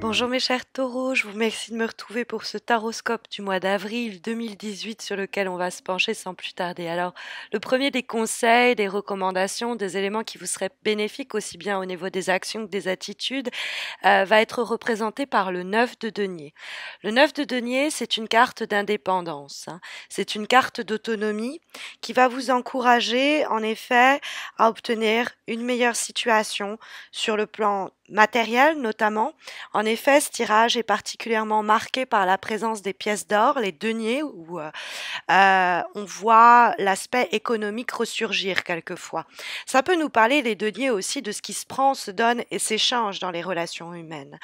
Bonjour mes chers taureaux, je vous remercie de me retrouver pour ce taroscope du mois d'avril 2018 sur lequel on va se pencher sans plus tarder. Alors, le premier des conseils, des recommandations, des éléments qui vous seraient bénéfiques aussi bien au niveau des actions que des attitudes, va être représenté par le 9 de denier. Le 9 de denier, c'est une carte d'indépendance, hein. C'est une carte d'autonomie qui va vous encourager en effet à obtenir une meilleure situation sur le plan matériel notamment. En effet, ce tirage est particulièrement marqué par la présence des pièces d'or, les deniers, où on voit l'aspect économique ressurgir quelquefois. Ça peut nous parler, les deniers aussi, de ce qui se prend, se donne et s'échange dans les relations humaines.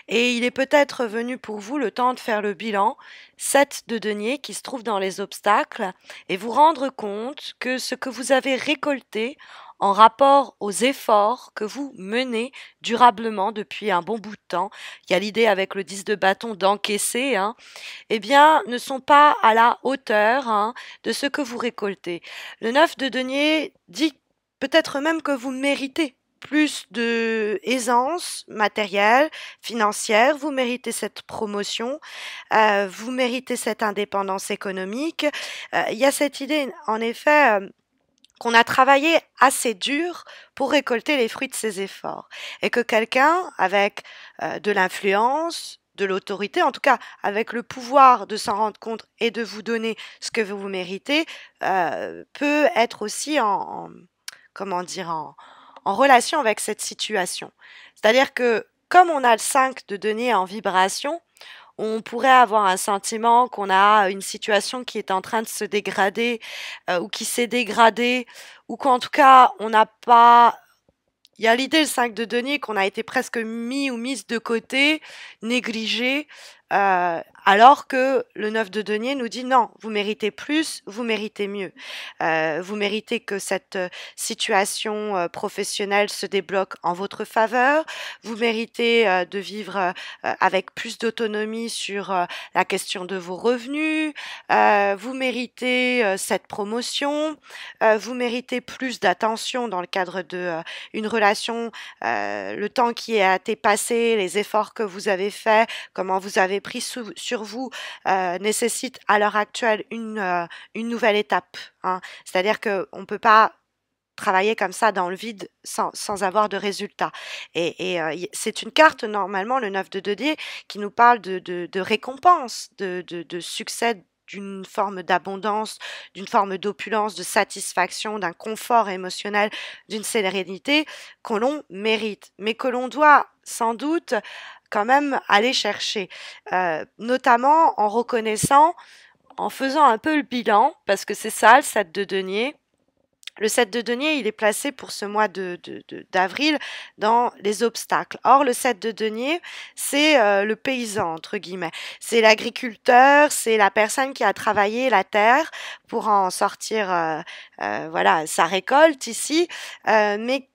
Et il est peut-être venu pour vous le temps de faire le bilan, 7 de deniers qui se trouve dans les obstacles, et vous rendre compte que ce que vous avez récolté en rapport aux efforts que vous menez durablement depuis un bon bout de temps, il y a l'idée avec le 10 de bâton d'encaisser, hein, eh bien, ne sont pas à la hauteur, hein, de ce que vous récoltez. Le 9 de denier dit peut-être même que vous méritez plus de aisance matérielle, financière, vous méritez cette promotion, vous méritez cette indépendance économique. Il y a cette idée, en effet, qu'on a travaillé assez dur pour récolter les fruits de ses efforts et que quelqu'un avec de l'influence, de l'autorité, en tout cas avec le pouvoir de s'en rendre compte et de vous donner ce que vous méritez, peut être aussi comment dire, en relation avec cette situation. C'est-à-dire que comme on a le 5 de denier en vibration, on pourrait avoir un sentiment qu'on a une situation qui est en train de se dégrader ou qui s'est dégradée ou qu'en tout cas on n'a pas. Il y a l'idée, le 5 de denier, qu'on a été presque mis ou mise de côté, négligé, alors que le 9 de denier nous dit non, vous méritez plus, vous méritez mieux. Vous méritez que cette situation professionnelle se débloque en votre faveur. Vous méritez de vivre avec plus d'autonomie sur la question de vos revenus. Vous méritez cette promotion. Vous méritez plus d'attention dans le cadre de une relation, le temps qui a été passé, les efforts que vous avez faits, comment vous avez pris sur vous, nécessite à l'heure actuelle une nouvelle étape, hein. C'est-à-dire qu'on ne peut pas travailler comme ça dans le vide sans avoir de résultat. C'est une carte, normalement, le 9 de denier, qui nous parle de récompense, de succès, d'une forme d'abondance, d'une forme d'opulence, de satisfaction, d'un confort émotionnel, d'une sérénité que l'on mérite, mais que l'on doit sans doute quand même aller chercher, notamment en reconnaissant, en faisant un peu le bilan, parce que c'est ça le 7 de denier. Le 7 de denier, il est placé pour ce mois d'avril dans les obstacles. Or, le 7 de denier, c'est le paysan, entre guillemets. C'est l'agriculteur, c'est la personne qui a travaillé la terre pour en sortir voilà, sa récolte ici, mais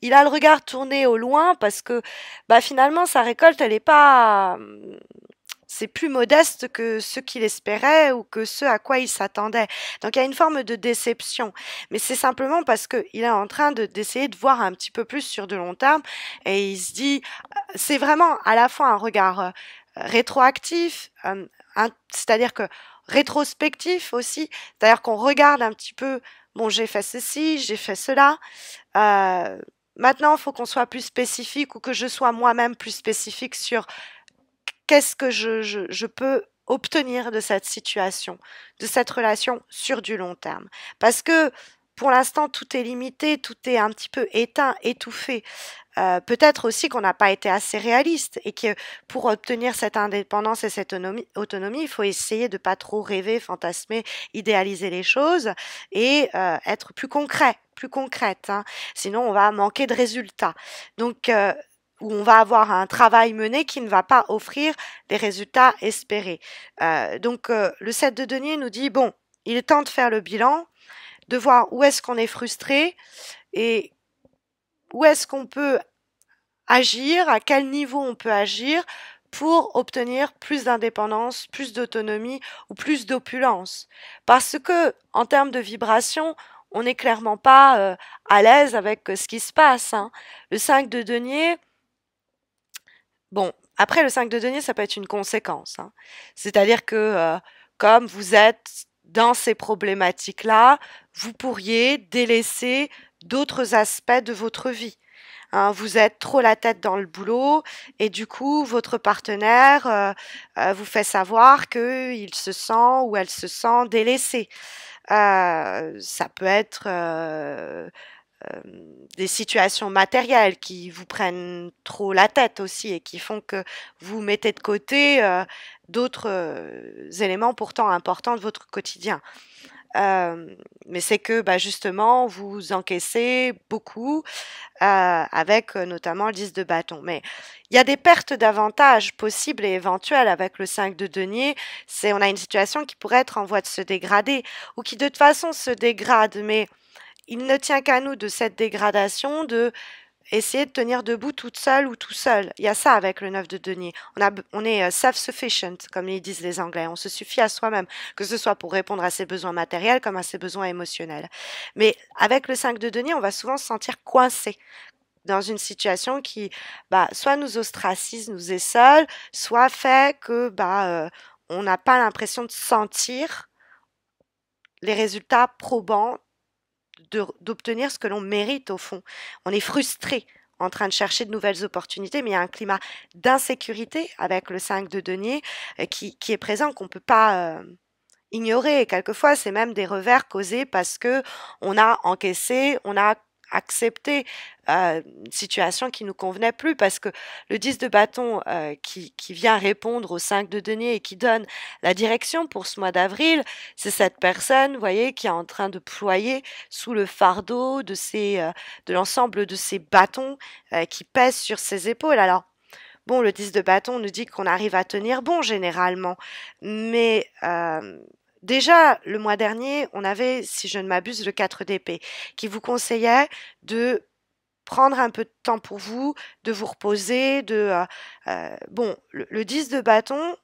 il a le regard tourné au loin parce que bah, finalement, sa récolte, elle n'est pas c'est plus modeste que ce qu'il espérait ou que ce à quoi il s'attendait. Donc il y a une forme de déception, mais c'est simplement parce qu'il est en train d'essayer de voir un petit peu plus sur de long terme et il se dit, c'est vraiment à la fois un regard rétroactif, c'est-à-dire que rétrospectif aussi, c'est-à-dire qu'on regarde un petit peu, bon j'ai fait ceci, j'ai fait cela, maintenant il faut qu'on soit plus spécifique ou que je sois moi-même plus spécifique sur qu'est-ce que je peux obtenir de cette situation, de cette relation sur du long terme. Parce que pour l'instant, tout est limité, tout est un petit peu éteint, étouffé. Peut-être aussi qu'on n'a pas été assez réaliste et que pour obtenir cette indépendance et cette autonomie, il faut essayer de pas trop rêver, fantasmer, idéaliser les choses et être plus concret, plus concrète, hein. Sinon, on va manquer de résultats. Donc, où on va avoir un travail mené qui ne va pas offrir les résultats espérés. Le 7 de denier nous dit, bon, il est temps de faire le bilan, de voir où est-ce qu'on est frustré et où est-ce qu'on peut agir, à quel niveau on peut agir pour obtenir plus d'indépendance, plus d'autonomie ou plus d'opulence. Parce que, en termes de vibration, on n'est clairement pas à l'aise avec ce qui se passe, hein. Le 5 de denier, bon, Après, le 5 de denier, ça peut être une conséquence, hein. C'est-à-dire que comme vous êtes dans ces problématiques-là, vous pourriez délaisser d'autres aspects de votre vie. Hein, vous êtes trop la tête dans le boulot et du coup, votre partenaire vous fait savoir qu'il se sent ou elle se sent délaissée. Ça peut être des situations matérielles qui vous prennent trop la tête aussi et qui font que vous mettez de côté d'autres éléments pourtant importants de votre quotidien. Mais c'est que bah, justement, vous encaissez beaucoup avec notamment le 10 de bâton. Mais il y a des pertes d'avantages possibles et éventuelles avec le 5 de denier. On a une situation qui pourrait être en voie de se dégrader ou qui de toute façon se dégrade, mais il ne tient qu'à nous de cette dégradation de essayer de tenir debout toute seule ou tout seul. Il y a ça avec le 9 de denier. On est self-sufficient, comme ils disent les Anglais. On se suffit à soi-même, que ce soit pour répondre à ses besoins matériels comme à ses besoins émotionnels. Mais avec le 5 de denier, on va souvent se sentir coincé dans une situation qui, bah, soit nous ostracise, nous est seul, soit fait que, bah, on n'a pas l'impression de sentir les résultats probants d'obtenir ce que l'on mérite au fond. On est frustré en train de chercher de nouvelles opportunités, mais il y a un climat d'insécurité avec le 5 de denier qui est présent, qu'on ne peut pas ignorer. Et quelquefois, c'est même des revers causés parce que on a encaissé, on a accepté une situation qui nous convenait plus parce que le 10 de bâton qui vient répondre au 5 de denier et qui donne la direction pour ce mois d'avril, c'est cette personne, vous voyez, qui est en train de ployer sous le fardeau de l'ensemble de ces bâtons qui pèsent sur ses épaules. Alors, bon, le 10 de bâton nous dit qu'on arrive à tenir bon généralement, mais déjà, le mois dernier, on avait, si je ne m'abuse, le 4 d'épée, qui vous conseillait de prendre un peu de temps pour vous, de vous reposer, bon, le 10 de bâton,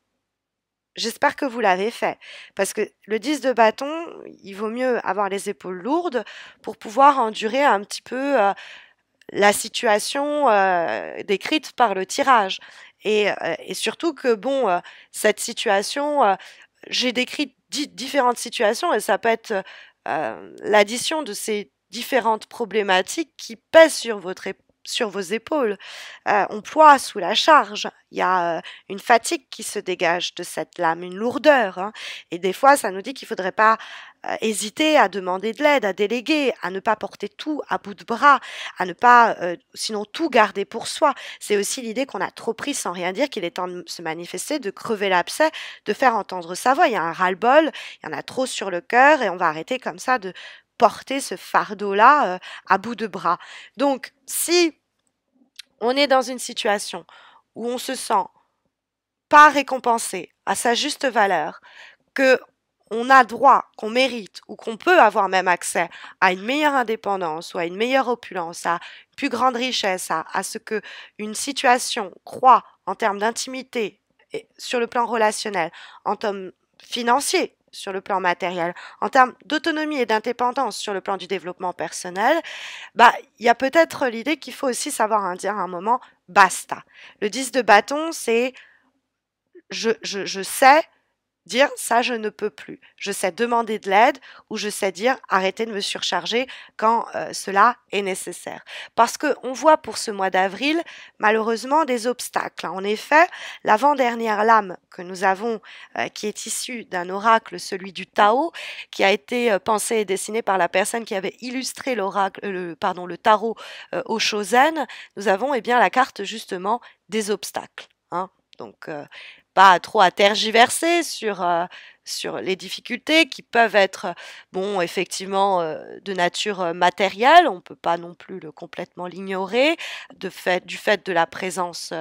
j'espère que vous l'avez fait, parce que le 10 de bâton, il vaut mieux avoir les épaules lourdes pour pouvoir endurer un petit peu la situation décrite par le tirage. Et surtout que, bon, cette situation, j'ai décrit différentes situations et ça peut être l'addition de ces différentes problématiques qui pèsent sur vos épaules. On ploie sous la charge. Il y a une fatigue qui se dégage de cette lame, une lourdeur, hein. Et des fois, ça nous dit qu'il ne faudrait pas hésiter à demander de l'aide, à déléguer, à ne pas porter tout à bout de bras, à ne pas, sinon tout garder pour soi. C'est aussi l'idée qu'on a trop pris sans rien dire, qu'il est temps de se manifester, de crever l'abcès, de faire entendre sa voix. Il y a un ras-le-bol, il y en a trop sur le cœur et on va arrêter comme ça de porter ce fardeau-là à bout de bras. Donc, si on est dans une situation où on se sent pas récompensé à sa juste valeur, que on a droit, qu'on mérite ou qu'on peut avoir même accès à une meilleure indépendance ou à une meilleure opulence, à une plus grande richesse, à ce que une situation croît en termes d'intimité sur le plan relationnel, en termes financiers sur le plan matériel, en termes d'autonomie et d'indépendance sur le plan du développement personnel, bah, il y a peut-être l'idée qu'il faut aussi savoir dire à un moment basta. Le 10 de bâton, c'est je sais dire ça, je ne peux plus. Je sais demander de l'aide ou je sais dire arrêtez de me surcharger quand cela est nécessaire. Parce qu'on voit pour ce mois d'avril, malheureusement, des obstacles. En effet, l'avant-dernière lame que nous avons, qui est issue d'un oracle, celui du Tao, qui a été pensé et dessiné par la personne qui avait illustré le tarot au Shozen, nous avons eh bien la carte justement des obstacles, hein. Donc, pas trop à tergiverser sur les difficultés qui peuvent être, bon, effectivement, de nature matérielle. On ne peut pas non plus complètement l'ignorer, du fait de la présence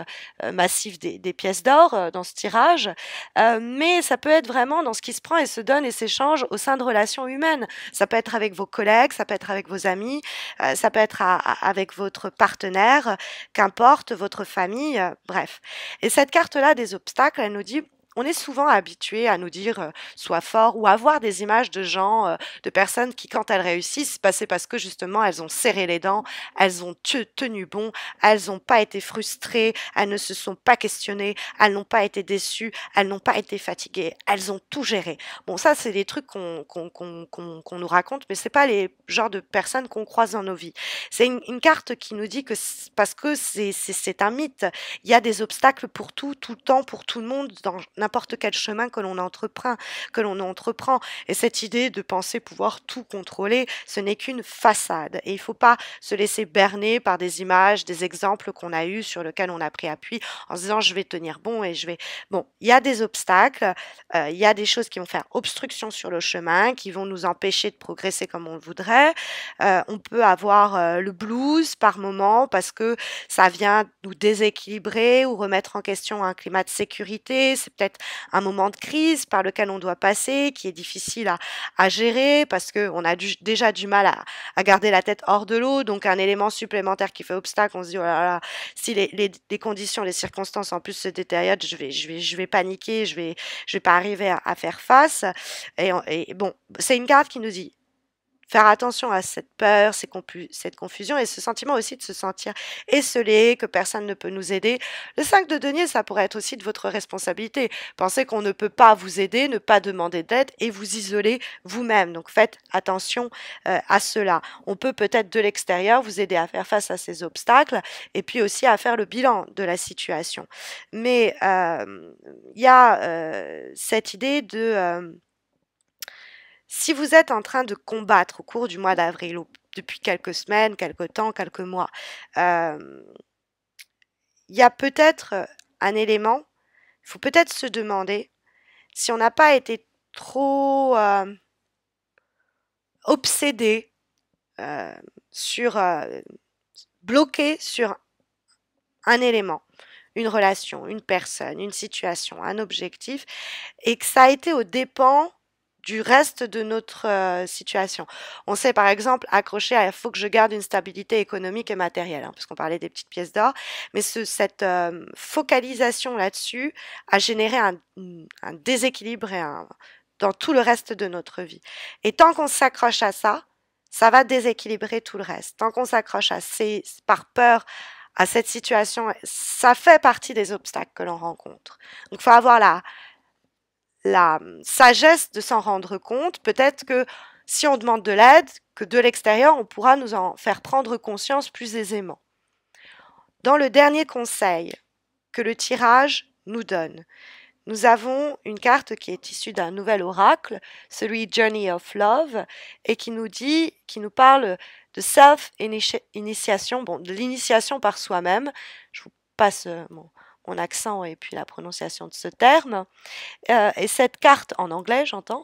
massive des pièces d'or dans ce tirage. Mais ça peut être vraiment dans ce qui se prend et se donne et s'échange au sein de relations humaines. Ça peut être avec vos collègues, ça peut être avec vos amis, ça peut être avec votre partenaire, qu'importe, votre famille, bref. Et cette carte-là des obstacles, elle nous dit on est souvent habitué à nous dire sois fort ou à voir des images de gens, de personnes qui, quand elles réussissent, bah, c'est parce que justement elles ont serré les dents, elles ont tenu bon, elles n'ont pas été frustrées, elles ne se sont pas questionnées, elles n'ont pas été déçues, elles n'ont pas été fatiguées, elles ont tout géré. Bon, ça, c'est des trucs qu'on nous raconte, mais c'est pas les genres de personnes qu'on croise dans nos vies. C'est une carte qui nous dit que parce que c'est un mythe, il y a des obstacles pour tout, tout le temps, pour tout le monde, dans n'importe quel chemin que l'on entreprend. Et cette idée de penser pouvoir tout contrôler, ce n'est qu'une façade. Et il ne faut pas se laisser berner par des images, des exemples qu'on a eus sur lesquels on a pris appui en se disant je vais tenir bon et je vais... Bon, il y a des obstacles, il y a des choses qui vont faire obstruction sur le chemin, qui vont nous empêcher de progresser comme on le voudrait. On peut avoir le blues par moment parce que ça vient nous déséquilibrer ou remettre en question un climat de sécurité. C'est peut-être un moment de crise par lequel on doit passer, qui est difficile à gérer parce qu'on a déjà du mal à garder la tête hors de l'eau. Donc un élément supplémentaire qui fait obstacle, on se dit oh là là, si les conditions, les circonstances en plus se détériorent, je vais paniquer, je vais pas arriver à faire face. Et bon, c'est une carte qui nous dit faire attention à cette peur, cette confusion et ce sentiment aussi de se sentir esseulé, que personne ne peut nous aider. Le 5 de denier, ça pourrait être aussi de votre responsabilité. Pensez qu'on ne peut pas vous aider, ne pas demander d'aide et vous isoler vous-même. Donc faites attention à cela. On peut peut-être de l'extérieur vous aider à faire face à ces obstacles et puis aussi à faire le bilan de la situation. Mais il y a cette idée de... si vous êtes en train de combattre au cours du mois d'avril ou depuis quelques semaines, quelques temps, quelques mois, il y a peut-être un élément, il faut peut-être se demander si on n'a pas été trop obsédé sur bloqué sur un élément, une relation, une personne, une situation, un objectif, et que ça a été aux dépens du reste de notre situation. On sait par exemple accroché à il faut que je garde une stabilité économique et matérielle, hein, parce qu'on parlait des petites pièces d'or, mais cette focalisation là-dessus a généré un déséquilibre dans tout le reste de notre vie. Et tant qu'on s'accroche à ça, ça va déséquilibrer tout le reste. Tant qu'on s'accroche par peur à cette situation, ça fait partie des obstacles que l'on rencontre. Donc il faut avoir la sagesse de s'en rendre compte. Peut-être que si on demande de l'aide, que de l'extérieur, on pourra nous en faire prendre conscience plus aisément. Dans le dernier conseil que le tirage nous donne, nous avons une carte qui est issue d'un nouvel oracle, celui Journey of Love, et qui nous parle de self-initiation, bon, de l'initiation par soi-même. Je vous passe mon accent et puis la prononciation de ce terme. Et cette carte, en anglais j'entends,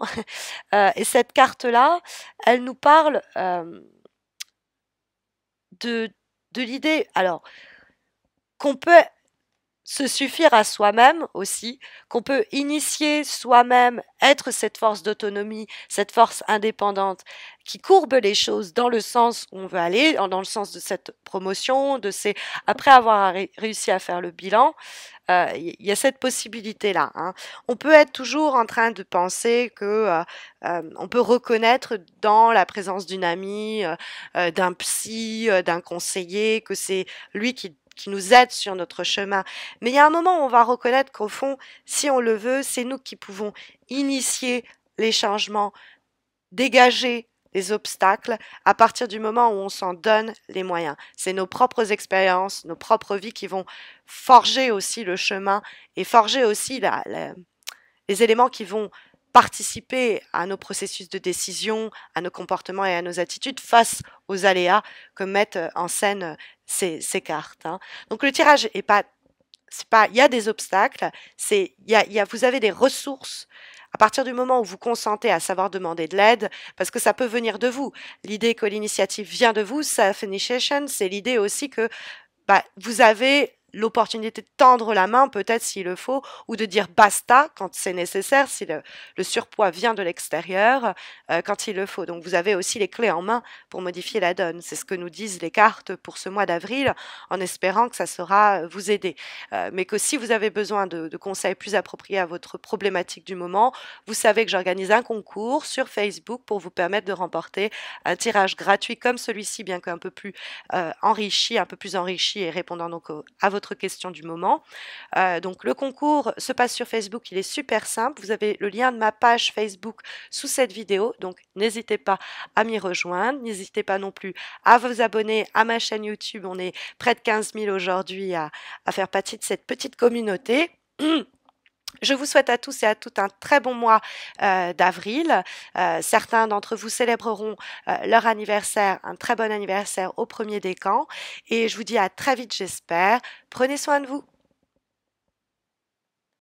et cette carte-là, elle nous parle de l'idée, alors, qu'on peut se suffire à soi-même aussi, qu'on peut initier soi-même, être cette force d'autonomie, cette force indépendante qui courbe les choses dans le sens où on veut aller, dans le sens de cette promotion, après avoir réussi à faire le bilan, il y a cette possibilité-là. Hein. On peut être toujours en train de penser que on peut reconnaître dans la présence d'une amie, d'un psy, d'un conseiller, que c'est lui qui nous aide sur notre chemin. Mais il y a un moment où on va reconnaître qu'au fond, si on le veut, c'est nous qui pouvons initier les changements, dégager les obstacles à partir du moment où on s'en donne les moyens. C'est nos propres expériences, nos propres vies qui vont forger aussi le chemin et forger aussi les éléments qui vont participer à nos processus de décision, à nos comportements et à nos attitudes face aux aléas que mettent en scène ces cartes. Hein. Donc le tirage est pas, il y a des obstacles, vous avez des ressources à partir du moment où vous consentez à savoir demander de l'aide, parce que ça peut venir de vous. L'idée que l'initiative vient de vous, self-initiation, c'est l'idée aussi que vous avez l'opportunité de tendre la main peut-être s'il le faut, ou de dire basta quand c'est nécessaire, si le surpoids vient de l'extérieur, quand il le faut. Donc vous avez aussi les clés en main pour modifier la donne. C'est ce que nous disent les cartes pour ce mois d'avril, en espérant que ça saura vous aider. Mais que si vous avez besoin de conseils plus appropriés à votre problématique du moment, vous savez que j'organise un concours sur Facebook pour vous permettre de remporter un tirage gratuit comme celui-ci, bien qu'un peu plus enrichi, un peu plus enrichi et répondant donc à votre question du moment. Donc le concours se passe sur Facebook, il est super simple. Vous avez le lien de ma page Facebook sous cette vidéo, donc n'hésitez pas à m'y rejoindre. N'hésitez pas non plus à vous abonner à ma chaîne YouTube. On est près de 15 000 aujourd'hui à faire partie de cette petite communauté. Je vous souhaite à tous et à toutes un très bon mois d'avril. Certains d'entre vous célébreront leur anniversaire, un très bon anniversaire au premier décan. Et je vous dis à très vite, j'espère. Prenez soin de vous.